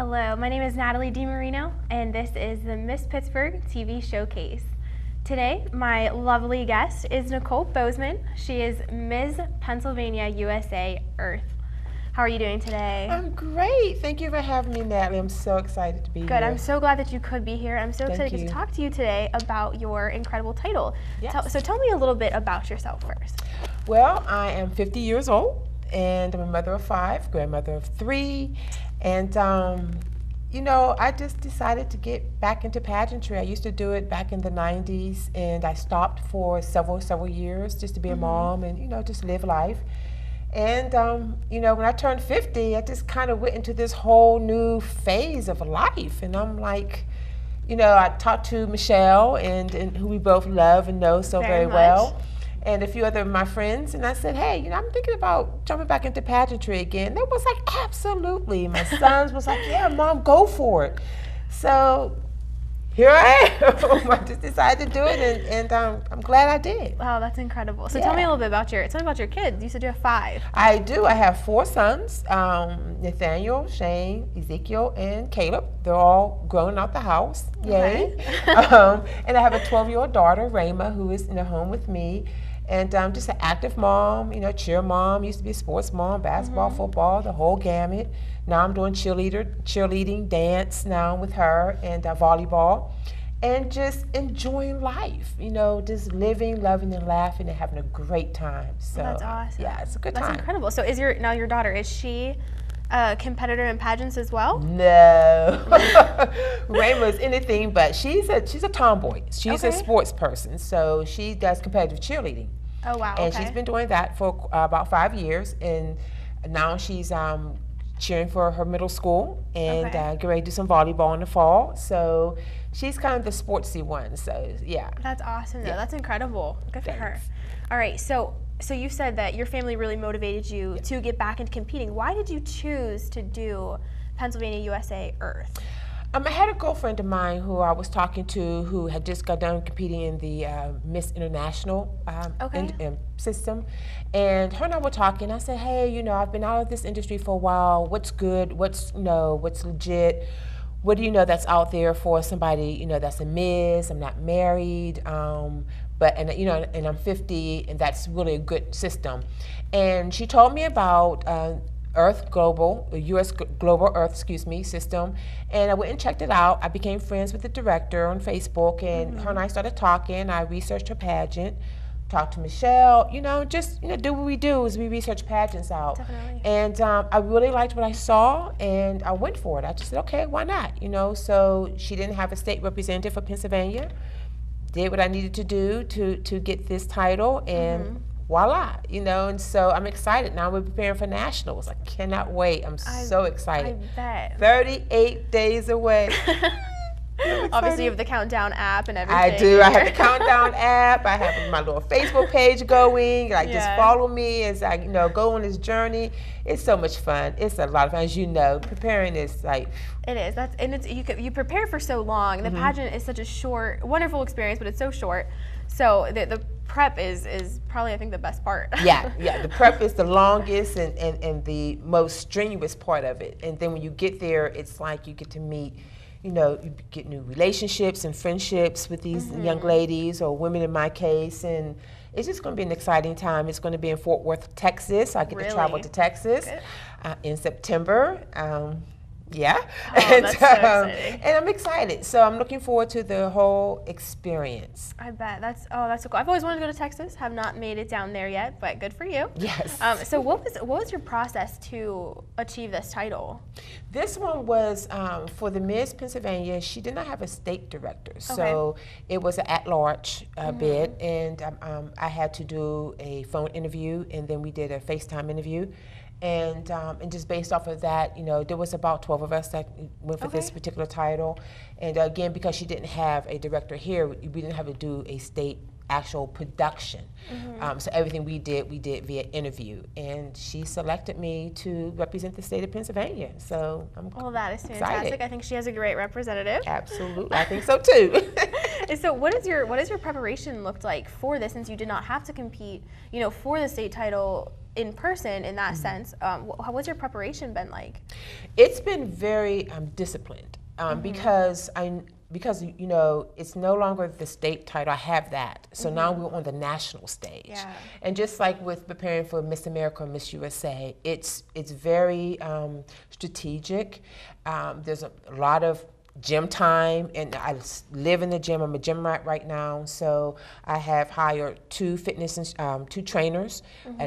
Hello, my name is Natalie DiMarino, and this is the Miss Pittsburgh TV Showcase. Today, my lovely guest is Nicole Bozeman. She is Ms. Pennsylvania USA Earth. How are you doing today? I'm great. Thank you for having me, Natalie. I'm so excited to be here. Good. I'm so glad that you could be here. I'm so excited to talk to you today about your incredible title. Yes. So tell me a little bit about yourself first. Well, I am 50 years old, and I'm a mother of 5, grandmother of 3, and you know, I just decided to get back into pageantry. I used to do it back in the 90s, and I stopped for several years just to be a mom and, you know, just live life. And, you know, when I turned 50, I just kind of went into this whole new phase of life. And I'm like, you know, I talked to Michelle, and who we both love and know so very well, and a few other of my friends, and I said, hey, you know, I'm thinking about jumping back into pageantry again. They was like, absolutely. My sons was like, yeah, Mom, go for it. So here I am. I just decided to do it, and I'm glad I did. Wow, that's incredible. So tell me a little bit about your kids. You said you have 5. I do. I have 4 sons, Nathaniel, Shane, Ezekiel, and Caleb. They're all grown out the house. Yay. And I have a 12-year-old daughter, Rayma, who is in the home with me. And just an active mom, you know, cheer mom, used to be a sports mom, basketball, football, the whole gamut. Now I'm doing cheerleading, dance now with her, and volleyball, and just enjoying life, you know, just living, loving, and laughing, and having a great time. So that's awesome. Yeah, it's a good time. That's incredible. So now your daughter, is she a competitor in pageants as well? No. Rayma's anything but. She's a tomboy. She's a sports person, so she does competitive cheerleading. Oh, wow. And she's been doing that for about 5 years, and now she's cheering for her middle school, and getting ready to do some volleyball in the fall. So she's kind of the sportsy one. So yeah. That's awesome, though. That's incredible. Good for her. All right. So you said that your family really motivated you to get back into competing. Why did you choose to do Pennsylvania USA Earth? I had a girlfriend of mine who I was talking to who had just got done competing in the Miss International system. And her and I were talking. I said, hey, you know, I've been out of this industry for a while. What's good? What's legit? What do you know that's out there for somebody, you know, that's a Miss? I'm not married. And you know, and I'm 50, and that's really a good system. And she told me about Earth Global, U.S. Global Earth, system, and I went and checked it out. I became friends with the director on Facebook, and her and I started talking. I researched her pageant, talked to Michelle, you know, just, you know, do what we do is we research pageants out. Definitely. And I really liked what I saw, and I went for it. I just said, okay, why not, you know? So she didn't have a state representative for Pennsylvania. Did what I needed to do to get this title, and voila, you know, and so I'm excited. Now we're preparing for nationals. I cannot wait. I'm so excited. I bet. 38 days away. Obviously, you have the countdown app and everything. I do. I have the countdown app. I have my little Facebook page going. Like, just follow me as I, you know, go on this journey. It's so much fun. It's a lot of fun, as you know. Preparing is like. It is. You prepare for so long. The pageant is such a short, wonderful experience, but it's so short. So the prep is probably, I think, the best part. Yeah. The prep is the longest and the most strenuous part of it. And then when you get there, it's like you get to meet, you know, you get new relationships and friendships with these young ladies, or women in my case, and it's just going to be an exciting time. It's going to be in Fort Worth, Texas. I get to travel to Texas in September. That's so exciting. And I'm excited. So I'm looking forward to the whole experience. I bet. That's so cool. I've always wanted to go to Texas. Have not made it down there yet, but good for you. Yes. So what was your process to achieve this title? This one was for the Miss Pennsylvania. She did not have a state director, so it was an at-large bid, and I had to do a phone interview, and then we did a FaceTime interview. And just based off of that, you know, there was about 12 of us that went for this particular title. And again, because she didn't have a director here, we didn't have to do a state actual production. So everything we did via interview. And she selected me to represent the state of Pennsylvania. So I'm that is fantastic. excited. I think she has a great representative. Absolutely. I think so too. And so what is your preparation looked like for this, since you did not have to compete, for the state title in person in that sense? What's your preparation been like? It's been very disciplined because it's no longer the state title. I have that. So now we're on the national stage. Yeah. And just like with preparing for Miss America or Miss USA, it's very strategic. There's a lot of gym time, and I live in the gym. I'm a gym rat right now, so I have hired two trainers, a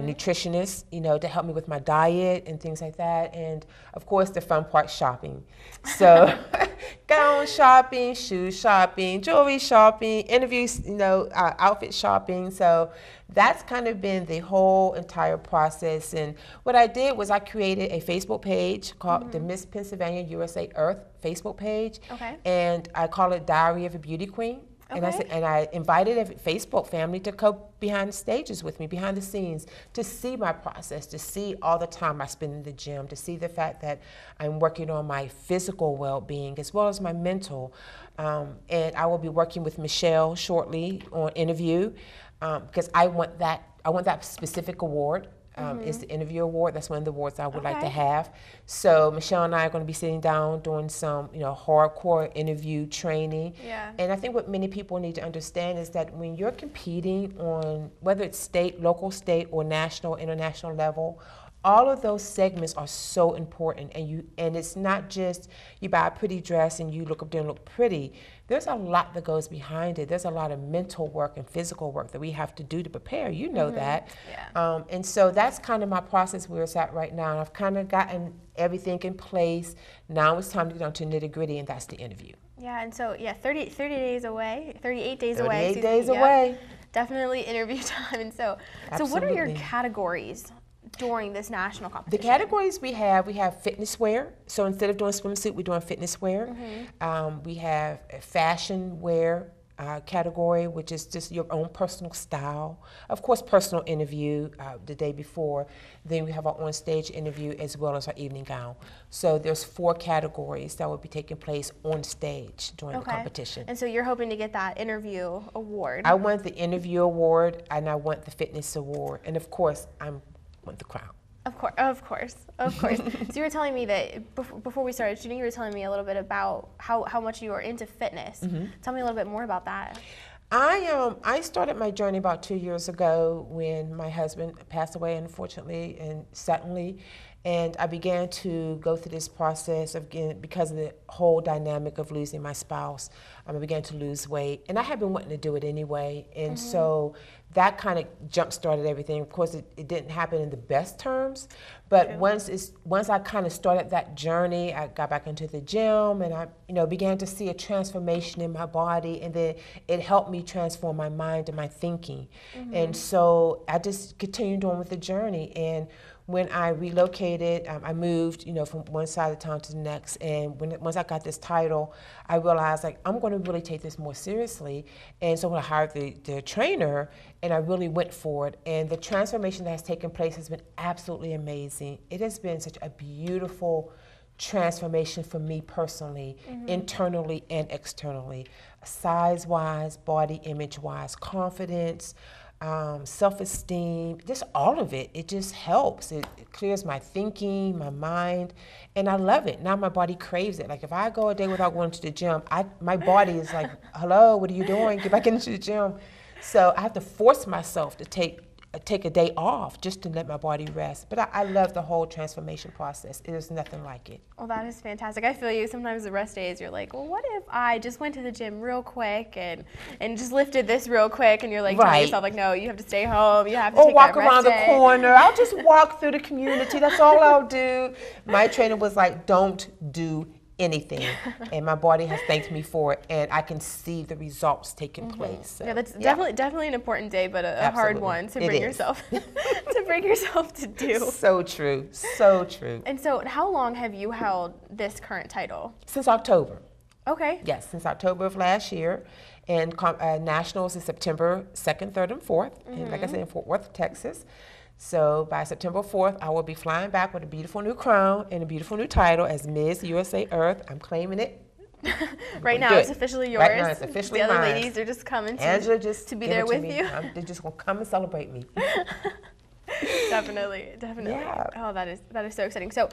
nutritionist, to help me with my diet and things like that, and of course the fun part, shopping. So gown shopping, shoe shopping, jewelry shopping, interviews, outfit shopping. So that's kind of been the whole entire process. And what I did was I created a Facebook page called the Miss Pennsylvania USA Earth Facebook page. Okay. And I call it Diary of a Beauty Queen. Okay. And I invited a Facebook family to go behind the stages with me, behind the scenes, to see my process, to see all the time I spend in the gym, to see the fact that I'm working on my physical well-being as well as my mental. And I will be working with Michelle shortly on interview because I want that specific award. It's the interview award. That's one of the awards I would like to have. So Michelle and I are going to be sitting down doing some, hardcore interview training. Yeah. And I think what many people need to understand is that when you're competing on whether it's state, local, state, or national, international level, all of those segments are so important, and it's not just you buy a pretty dress and you look up there and look pretty. There's a lot that goes behind it. There's a lot of mental work and physical work that we have to do to prepare. You know that. Yeah. And so that's kind of my process where it's at right now. I've kind of gotten everything in place. Now it's time to get on to nitty gritty, and that's the interview. Yeah, and so 30 days away, 38 days away. 38 days away. Definitely interview time. And so what are your categories during this national competition? The categories we have fitness wear. So instead of doing swimsuit, we're doing fitness wear. We have a fashion wear category, which is just your own personal style. Of course, personal interview the day before. Then we have our on-stage interview as well as our evening gown. So there's 4 categories that will be taking place on stage during the competition. And so you're hoping to get that interview award. I want the interview award, and I want the fitness award. And of course, I want the crown. Of course. So you were telling me that before we started shooting, you were telling me a little bit about how much you are into fitness. Tell me a little bit more about that. I started my journey about 2 years ago when my husband passed away, unfortunately and suddenly. And I began to go through this process because of the whole dynamic of losing my spouse. I began to lose weight, and I had been wanting to do it anyway. And so that kind of jump-started everything. Of course, it didn't happen in the best terms, but once I kind of started that journey, I got back into the gym, and I began to see a transformation in my body, and then it helped me transform my mind and my thinking. And so I just continued on with the journey. And when I relocated, I moved, from one side of town to the next. And once I got this title, I realized, I'm going to really take this more seriously. And so when I hired the trainer, and I really went for it. And the transformation that has taken place has been absolutely amazing. It has been such a beautiful transformation for me personally, internally and externally, size-wise, body image-wise, confidence, self-esteem, just all of it. It just helps. It clears my thinking, my mind, and I love it. Now my body craves it. Like if I go a day without going to the gym, my body is like, hello, what are you doing? Get back into the gym. So I have to force myself to take a day off just to let my body rest. But I love the whole transformation process. There's nothing like it. Well, that is fantastic. I feel you. Sometimes the rest days you're like, well, what if I just went to the gym real quick and just lifted this real quick, and you're like telling yourself like, no, you have to stay home. You have to take walk that rest around day. the corner. I'll just walk through the community. That's all I'll do. My trainer was like, don't do anything, and my body has thanked me for it, and I can see the results taking place. So, yeah, that's definitely an important day, but a hard one to bring yourself to do. So true, so true. And so, how long have you held this current title? Since October. Okay. Yes, since October of last year, and nationals is September 2nd, 3rd, and 4th, and like I said, in Fort Worth, Texas. So by September 4th, I will be flying back with a beautiful new crown and a beautiful new title as Miss USA Earth. I'm claiming it Right now, it's officially yours. Right now, it's officially the other mine. ladies are just coming to be there with you. They just gonna come and celebrate me. Definitely. Yeah. Oh, that is so exciting. So,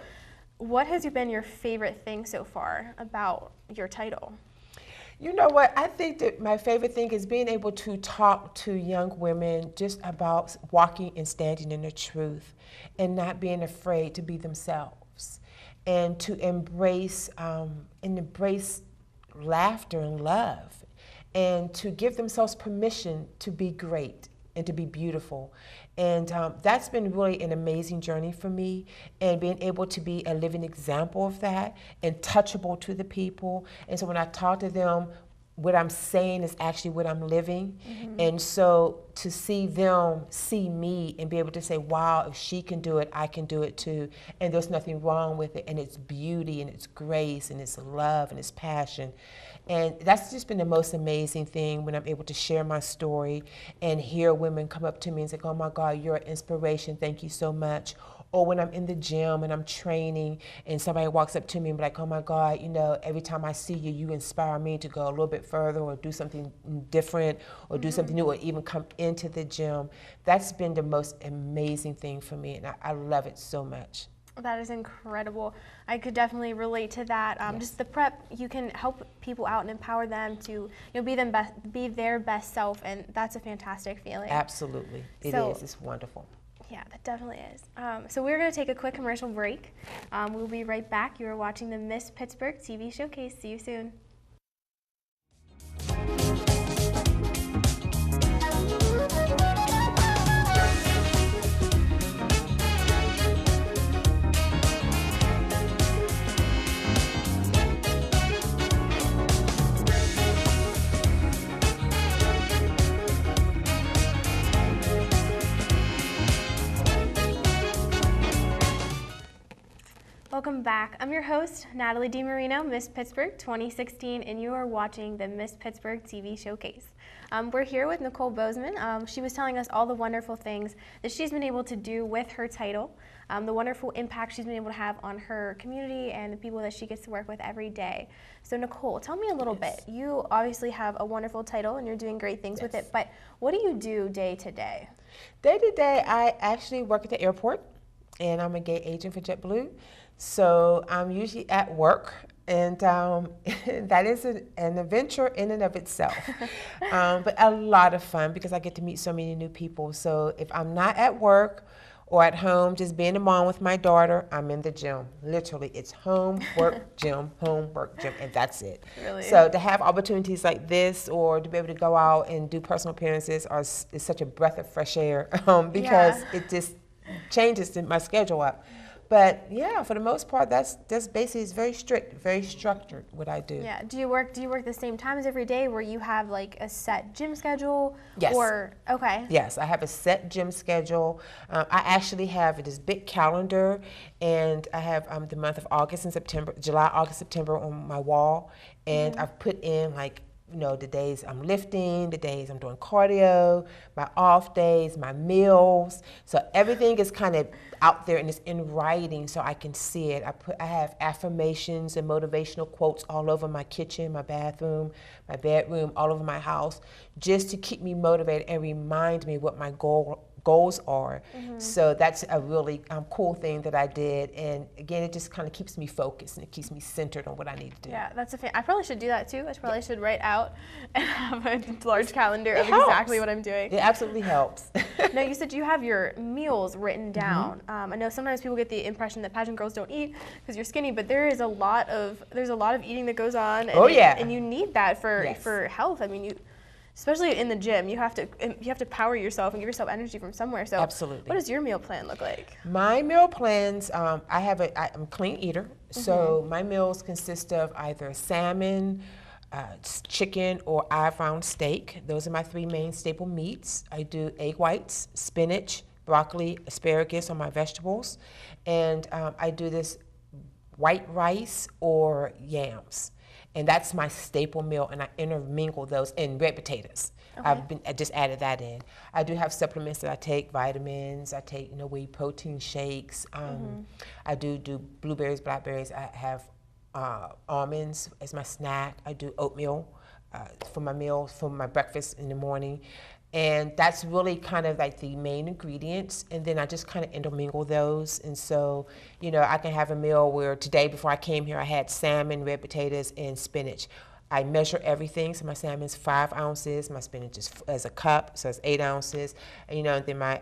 what has been your favorite thing so far about your title? You know what? I think that my favorite thing is being able to talk to young women just about walking and standing in the truth and not being afraid to be themselves and to embrace laughter and love and to give themselves permission to be great and to be beautiful. And that's been really an amazing journey for me, and being able to be a living example of that and touchable to the people. And so when I talk to them, what I'm saying is actually what I'm living. And so to see them see me and be able to say, wow, if she can do it, I can do it too. And there's nothing wrong with it. And it's beauty and it's grace and it's love and it's passion. And that's just been the most amazing thing when I'm able to share my story and hear women come up to me and say, oh my God, you're an inspiration, thank you so much. Or when I'm in the gym and I'm training and somebody walks up to me and be like, oh my God, you know, every time I see you, you inspire me to go a little bit further or do something different or do something new or even come into the gym. That's been the most amazing thing for me, and I love it so much. That is incredible. I could definitely relate to that. Yes. Just the prep, you can help people out and empower them to be their best self, and that's a fantastic feeling. Absolutely. It is. It's wonderful. Yeah, that definitely is. So we're going to take a quick commercial break. We'll be right back. You are watching the Miss Pittsburgh TV Showcase. See you soon. Welcome back. I'm your host, Natalie DiMarino, Miss Pittsburgh 2016, and you are watching the Miss Pittsburgh TV Showcase. We're here with Nicole Bozeman. She was telling us all the wonderful things that she's been able to do with her title, the wonderful impact she's been able to have on her community and the people that she gets to work with every day. So Nicole, tell me a little bit. You obviously have a wonderful title and you're doing great things with it, but what do you do day to day? Day to day, I actually work at the airport, and I'm a gate agent for JetBlue. So I'm usually at work, and that is an adventure in and of itself, but a lot of fun because I get to meet so many new people. So if I'm not at work or at home, just being a mom with my daughter, I'm in the gym. Literally, it's home, work, gym, home, work, gym, and that's it. Really? So to have opportunities like this or to be able to go out and do personal appearances is such a breath of fresh air because it just changes my schedule up. But yeah, for the most part, that's basically, it's very strict, very structured what I do. Yeah. Do you work the same times every day where you have like a set gym schedule? Yes. Or okay. Yes, I have a set gym schedule. I actually have this big calendar, and I have the month of August and September, July, August, September on my wall, and I've put in like, you know, the days I'm lifting, the days I'm doing cardio, my off days, my meals. So everything is kind of out there and it's in writing so I can see it. I have affirmations and motivational quotes all over my kitchen, my bathroom, my bedroom, all over my house, just to keep me motivated and remind me what my goals are. So that's a really cool thing that I did, and again, it just kind of keeps me focused and it keeps me centered on what I need to do. Yeah, that's I probably should do that too. I probably should write out and have a large calendar of helps. exactly what I'm doing. It absolutely helps. Now, you said you have your meals written down. I know sometimes people get the impression that pageant girls don't eat because you're skinny, but there's a lot of eating that goes on. And and you need that for health. I mean, especially in the gym, you have to power yourself and give yourself energy from somewhere. So absolutely. What does your meal plan look like? My meal plans, I'm a clean eater, so my meals consist of either salmon, chicken, or eye-round steak. Those are my three main staple meats. I do egg whites, spinach, broccoli, asparagus on my vegetables, and I do this white rice or yams. And that's my staple meal, and I intermingle those in red potatoes. Okay. I just added that in. I do have supplements that I take, vitamins. I take, whey protein shakes. I do blueberries, blackberries. I have almonds as my snack. I do oatmeal for my meals, for my breakfast in the morning. And that's really kind of like the main ingredients. And then I just kind of intermingle those. And so, you know, I can have a meal where today before I came here, I had salmon, red potatoes, and spinach. I measure everything. So my salmon's 5 ounces. My spinach is as a cup, so it's 8 ounces. And, you know, and then my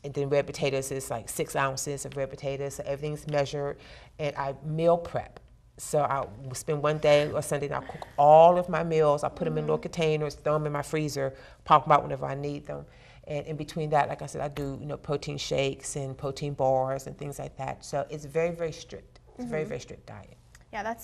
and then red potatoes is like 6 ounces of red potatoes. So everything's measured. And I meal prep. So I'll spend one day or Sunday and I'll cook all of my meals. I'll put them in little containers, throw them in my freezer, pop them out whenever I need them. And in between that, like I said, I do, you know, protein shakes and protein bars and things like that. So it's very, very strict. It's a very, very strict diet. Yeah,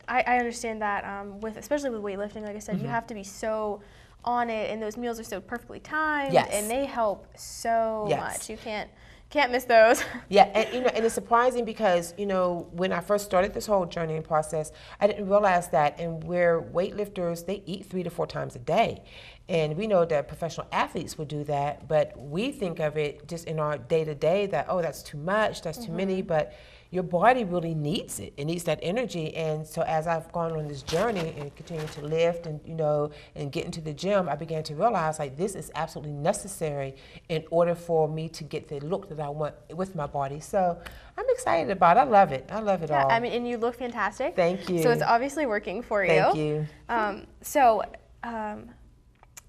I understand that especially with weightlifting, like I said, you have to be so on it, and those meals are so perfectly timed, Yes. and they help so Yes. much. You can't miss those. Yeah, and you know, and it's surprising because, you know, when I first started this whole journey and process, I didn't realize that. And where weightlifters, they eat 3 to 4 times a day, and we know that professional athletes would do that, but we think of it just in our day to day that, oh, that's too much, that's too many, but your body really needs it. It needs that energy. And so as I've gone on this journey and continue to lift and, you know, and get into the gym, I began to realize like this is absolutely necessary in order for me to get the look that I want with my body. So I'm excited about it. I love it. I love it all. I mean, and you look fantastic. Thank you. So it's obviously working for you. Thank you.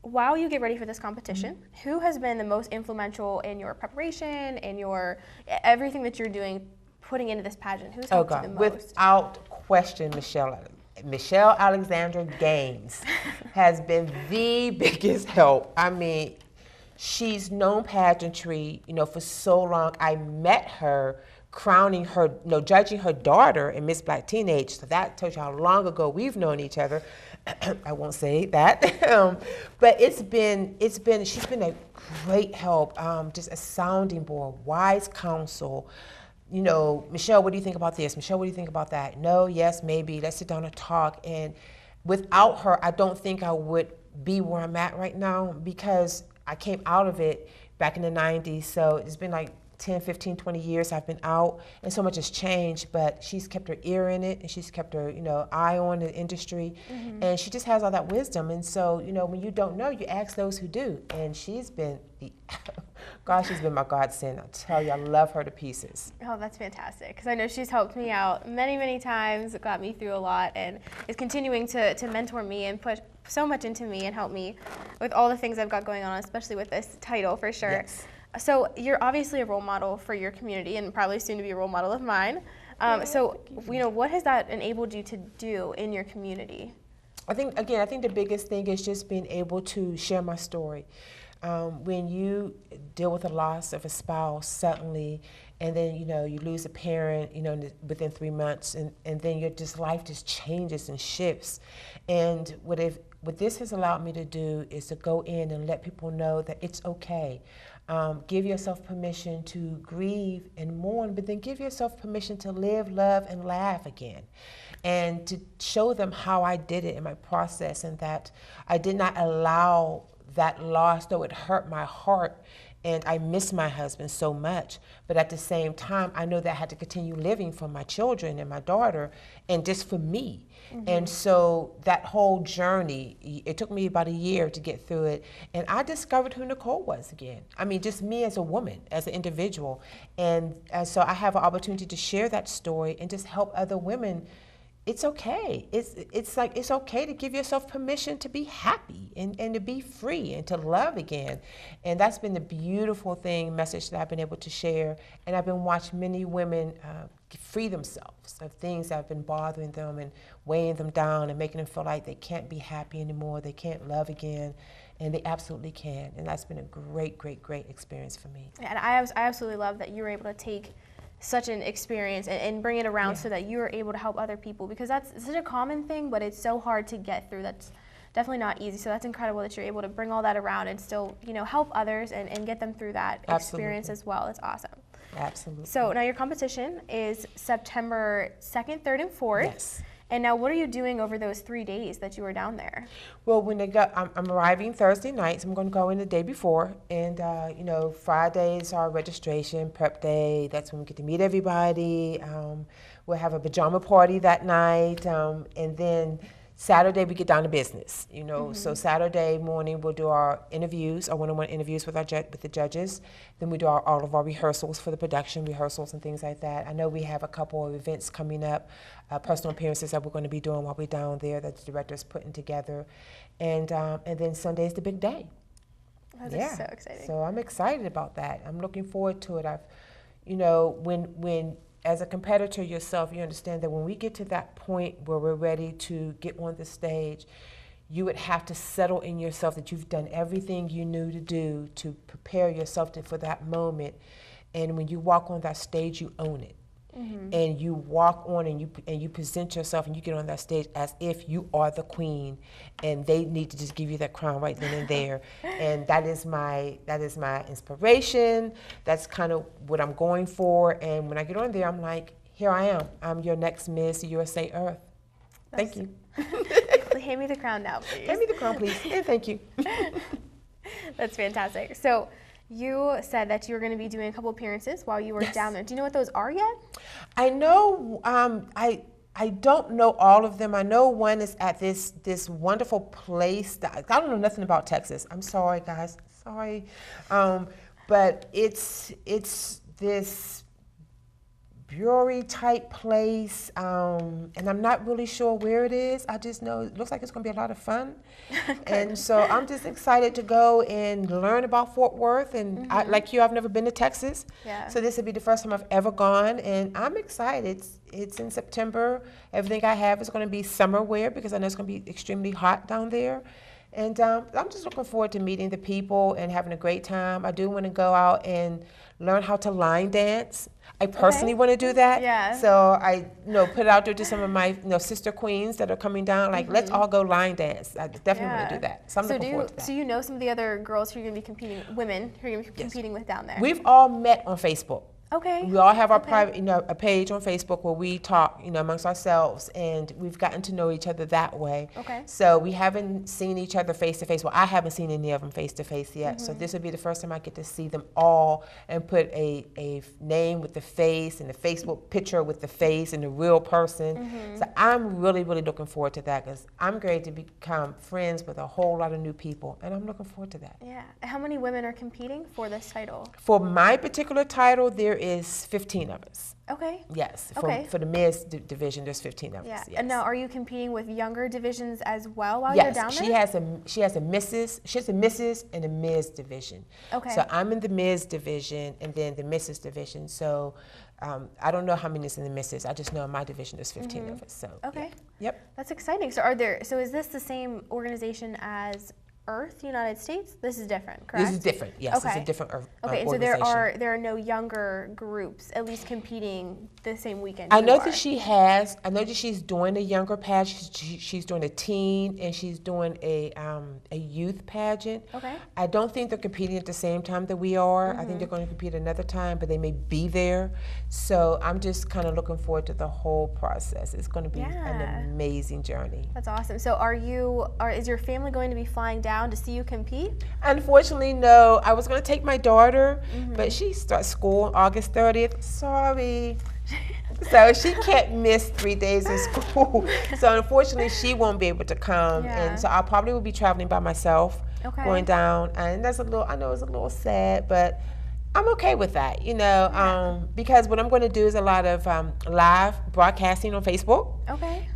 While you get ready for this competition, who has been the most influential in your preparation and your everything that you're doing, putting into this pageant? Who's helped you the most? Without question, Michelle Alexandra Gaines has been the biggest help. I mean, she's known pageantry, you know, for so long. I met her crowning her, you know, judging her daughter in Miss Black Teenage. So that tells you how long ago we've known each other. I won't say that, but she's been a great help, just a sounding board, wise counsel. You know, Michelle, what do you think about this? Michelle, what do you think about that? No, yes, maybe. Let's sit down and talk. And without her, I don't think I would be where I'm at right now, because I came out of it back in the 90s. So it's been like 10, 15, 20 years I've been out, and so much has changed, but she's kept her ear in it, and she's kept her, you know, eye on the industry, and she just has all that wisdom. And so, you know, when you don't know, you ask those who do. And she's been she's been my godsend. I tell you, I love her to pieces. Oh, that's fantastic, because I know she's helped me out many, many times, got me through a lot, and is continuing to mentor me and put so much into me and help me with all the things I've got going on, especially with this title for sure. Yes. So you're obviously a role model for your community, and probably soon to be a role model of mine. So, you know, what has that enabled you to do in your community? I think the biggest thing is just being able to share my story. When you deal with the loss of a spouse suddenly, and then, you know, you lose a parent, you know, within 3 months, and then your life just changes and shifts. And what this has allowed me to do is to go in and let people know that it's okay. Give yourself permission to grieve and mourn, but then give yourself permission to live, love, and laugh again. And to show them how I did it in my process, and that I did not allow that loss, though it hurt my heart, and I miss my husband so much. But at the same time, I know that I had to continue living for my children and my daughter, and just for me. And so that whole journey, it took me about a year to get through it. And I discovered who Nicole was again. I mean, just me as a woman, as an individual. And so I have an opportunity to share that story and just help other women. It's okay. It's like, it's okay to give yourself permission to be happy and to be free and to love again. And that's been the beautiful message that I've been able to share. And I've been watching many women free themselves of things that have been bothering them and weighing them down and making them feel like they can't be happy anymore, they can't love again, and they absolutely can. And that's been a great, great, great experience for me. And I absolutely love that you were able to take such an experience and bring it around so that you are able to help other people, because that's such a common thing, but it's so hard to get through. That's definitely not easy. So that's incredible that you're able to bring all that around and still, you know, help others and get them through that experience as well. It's awesome. Absolutely. So now your competition is September 2nd, 3rd, and 4th. Yes. And now what are you doing over those 3 days that you were down there? Well, when they go, I'm arriving Thursday night, so I'm going to go in the day before. And, you know, Friday is our registration, prep day. That's when we get to meet everybody. We'll have a pajama party that night. And then Saturday we get down to business, you know. So Saturday morning we'll do our interviews, our one-on-one interviews with the judges. Then we do all of our rehearsals for the production, rehearsals and things like that. I know we have a couple of events coming up, personal appearances that we're going to be doing while we're down there that the director's putting together. And then Sunday's the big day. That's so exciting. So I'm excited about that. I'm looking forward to it. You know, when as a competitor yourself, you understand that when we get to that point where we're ready to get on the stage, you would have to settle in yourself that you've done everything you knew to do to prepare yourself for that moment. And when you walk on that stage, you own it. And you walk on and you present yourself and you get on that stage as if you are the queen, and they need to just give you that crown right then and there. And that is my inspiration. That's kind of what I'm going for. And when I get on there, I'm like, here I am. I'm your next Miss USA Earth. Thank you. Hand me the crown now, please. Hand me the crown, please. And thank you. That's fantastic. So you said that you were going to be doing a couple appearances while you were down there. Do you know what those are yet? I know, I don't know all of them. I know one is at this wonderful place. I don't know nothing about Texas. I'm sorry, guys. Sorry. But it's this brewery type place, and I'm not really sure where it is. I just know it looks like it's going to be a lot of fun. And so I'm just excited to go and learn about Fort Worth. And like you, I've never been to Texas. So this will be the first time I've ever gone, and I'm excited. It's in September. Everything I have is going to be summer wear because I know it's going to be extremely hot down there. And I'm just looking forward to meeting the people and having a great time. I do want to go out and learn how to line dance. I personally want to do that. So I put it out there to some of my sister queens that are coming down, like, let's all go line dance. I definitely want to do that. So I'm looking forward to that. So you know some of the other girls who are going to be competing, women who are going to be competing with down there? We've all met on Facebook. We all have our private, a page on Facebook where we talk, amongst ourselves, and we've gotten to know each other that way. So we haven't seen each other face to face. Well, I haven't seen any of them face to face yet. So this will be the first time I get to see them all and put a name with the face and the Facebook picture with the face and the real person. So I'm really, really looking forward to that because I'm going to become friends with a whole lot of new people, and I'm looking forward to that. How many women are competing for this title? For my particular title, there is 15 of us. Yes. For the men's division, there's 15 of us. Yes. And now, are you competing with younger divisions as well while you're down there? She has a Mrs. and a Ms. division. So I'm in the Ms. division and then the Mrs. division. So I don't know how many is in the Mrs. I just know in my division there's 15 of us. So yep. That's exciting. So so is this the same organization as Earth United States? This is different, correct? This is different. Yes, it's a different organization. So there are no younger groups at least competing the same weekend. I know that she's doing a younger pageant. She's doing a teen and she's doing a youth pageant. I don't think they're competing at the same time that we are. I think they're going to compete another time, but they may be there. So I'm just kind of looking forward to the whole process. It's going to be an amazing journey. That's awesome. So is your family going to be flying down to see you compete? Unfortunately, no. I was going to take my daughter, but she starts school on August 30th. Sorry. So she can't miss 3 days of school. So unfortunately, she won't be able to come. And so I probably will be traveling by myself, going down. And I know it's a little sad, but I'm okay with that, because what I'm going to do is a lot of live broadcasting on Facebook.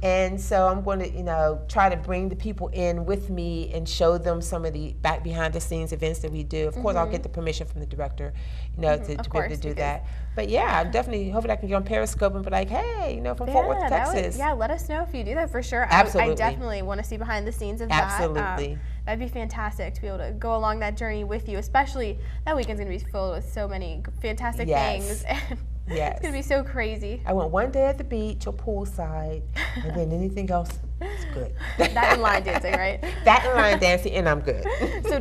And so I'm going to, try to bring the people in with me and show them some of the behind the scenes events that we do. Of course, I'll get the permission from the director, to be able to do that. But yeah, definitely, hopefully I can get on Periscope and be like, hey, from Fort Worth, Texas. Let us know if you do that for sure. Absolutely. I definitely want to see behind the scenes of that. That'd be fantastic to be able to go along that journey with you, especially that weekend's going to be filled with so many fantastic things. Yes. It's going to be so crazy. I went one day at the beach or poolside, and then anything else is good. That and line dancing, right? That and line dancing, and I'm good. So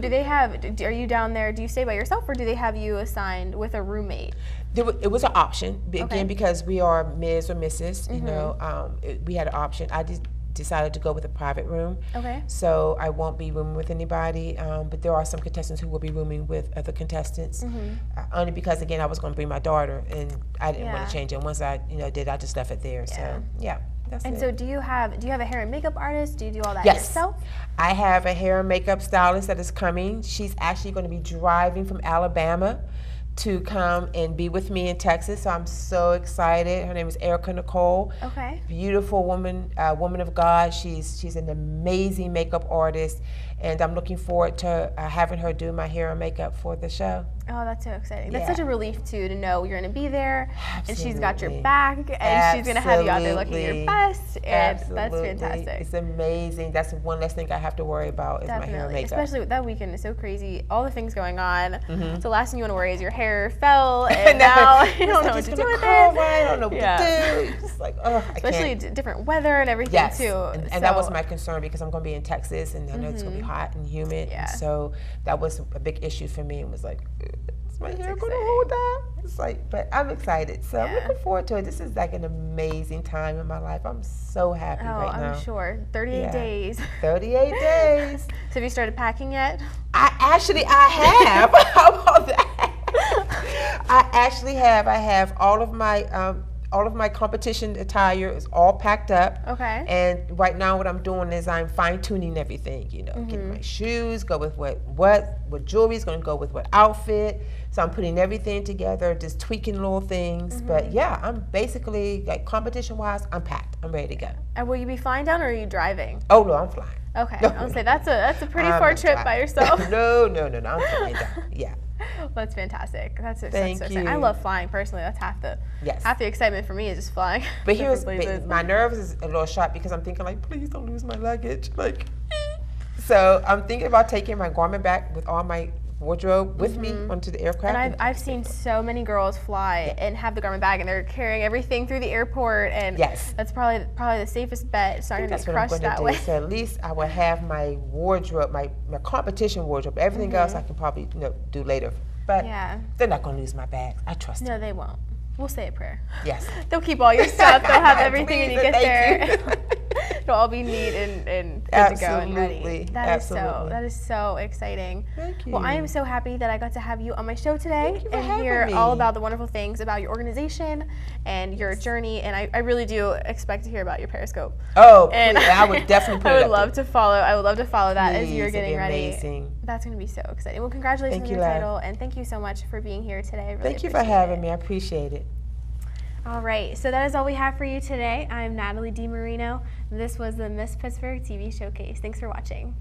are you down there, do you stay by yourself, or do they have you assigned with a roommate? It was an option, again, Okay. because we are Ms. or Mrs., you know, we had an option. I just decided to go with a private room. Okay. So I won't be rooming with anybody, but there are some contestants who will be rooming with other contestants. Only because, again, I was going to bring my daughter, and I didn't want Yeah. to change it. Once I, did, I just left it there. Yeah. So yeah, that's And it. so do you have a hair and makeup artist? Do you do all that Yes. yourself? I have a hair and makeup stylist that is coming. She's actually going to be driving from Alabama to come and be with me in Texas. So I'm so excited. Her name is Nicole. Okay. Beautiful woman, woman of God. She's an amazing makeup artist, and I'm looking forward to having her do my hair and makeup for the show. Oh, that's so exciting. That's Yeah. such a relief, too, to know you're going to be there, and she's got your Absolutely. back, and she's going to have you out there looking Absolutely. your best, and Absolutely. that's fantastic. It's amazing. That's one less thing I have to worry about is my hair and Definitely, makeup. especially with that weekend is so crazy. All the things going on. So the last thing you want to worry is your hair fell, and now you don't know what to do with Right? it. I don't know what Yeah. to do. It's just like, oh, I Especially can't. different weather and everything Yes, too. and that was my concern because I'm going to be in Texas, and I know it's going to be hot and humid. Yeah. And so that was a big issue for me. It was like, is my hair going to exciting. hold that? It's like, but I'm excited. So I'm Yeah. looking forward to it. This is like an amazing time in my life. I'm so happy Oh, right now. I'm sure. 38 Yeah. days. 38 days. So have you started packing yet? I have. How about that? I actually have. I have all of my competition attire is all packed up. Okay. And right now, what I'm doing is I'm fine tuning everything. Getting my shoes, go with what jewelry is going to go with what outfit. So I'm putting everything together, just tweaking little things. But yeah, I'm basically like competition wise, I'm packed. I'm ready to go. And will you be flying down, or are you driving? Oh no, I'm flying. Okay. No, I would say that's a pretty I'm far not trip driving. by yourself. No, I'm flying down. Yeah. That's fantastic. That's so Thank exciting. I you. love flying personally. That's half the Yes. excitement for me is just flying. But different places. my nerves is a little shot because I'm thinking like, please don't lose my luggage. Like, so I'm thinking about taking my garment back with all my wardrobe with me onto the aircraft. And I've seen so many girls fly and have the garment bag, and they're carrying everything through the airport, and Yes. that's probably the safest bet. It's not I going think to that's get what I'm crushed going to that do. way. So at least I will have my wardrobe, my competition wardrobe. Everything else I can probably do later. But Yeah. they're not going to lose my bags. I trust them. No, they won't. We'll say a prayer. Yes. They'll keep all your stuff. They'll have everything when you Please get and there. thank It'll all be neat and good to go and ready. Absolutely. That is so exciting. Thank you. Well, I am so happy that I got to have you on my show today Thank you for and having hear me. all about the wonderful things about your organization and your journey. And I really do expect to hear about your Periscope. Oh, And please, I would definitely put I it would up love there. to follow. I would love to follow that as Please, you're it'd getting be ready. amazing. That's going to be so exciting. Well, congratulations Thank on you, your love. title, and thank you so much for being here today. I really Thank you for appreciate having it. me. I appreciate it. All right, so that is all we have for you today. I'm Natalie DiMarino. This was the Miss Pittsburgh TV Showcase. Thanks for watching.